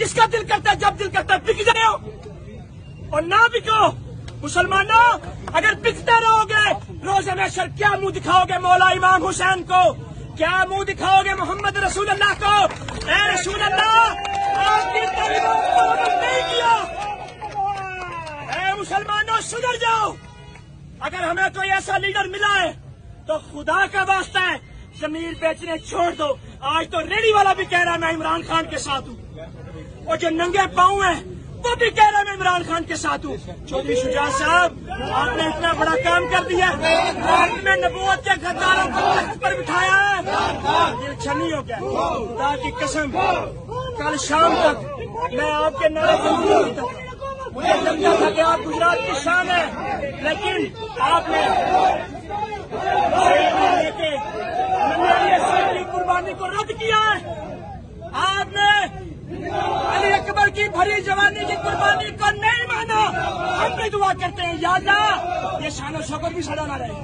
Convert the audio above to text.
جس کا دل کرتا ہے جب دل کرتا ہے بک جائے اور نہ بکو. مسلمانوں اگر بکتے رہو گے روز محشر کیا منہ دکھاؤ گے مولا امام حسین کو؟ کیا منہ دکھاؤ گے محمد رسول اللہ کو؟ اے رسول اللہ آپ کی تعلیمات پر عمل نہیں کیا. اے مسلمانوں سدھر جاؤ. اگر ہمیں کوئی ایسا لیڈر ملا ہے تو خدا کا واسطہ ہے زمین بیچنے چھوڑ دو. آج تو ریڑھی والا بھی کہہ رہا ہے میں عمران خان کے ساتھ ہوں اور جو ننگے پاؤں ہیں وہ بھی کہہ رہا ہے میں عمران خان کے ساتھ ہوں. چودھری شجاع صاحب آپ نے اتنا بڑا کام کر دیا آپ نے نبوت کے غداروں کو تخت پر بٹھایا ہے. دل چھنی ہو گیا. خدا کی قسم کل شام تک میں آپ کے نعرے سنتا تھا. مجھے لگتا تھا کہ آپ گجرات کی شان ہے لیکن آپ نے کی قربانی کو رد کیا ہے. آپ نے علی اکبر کی بھری جوانی کی قربانی کو نہیں مانا. ہم بھی دعا کرتے ہیں یا اللہ یہ شان و شوکت بھی سڑا نہ رہے.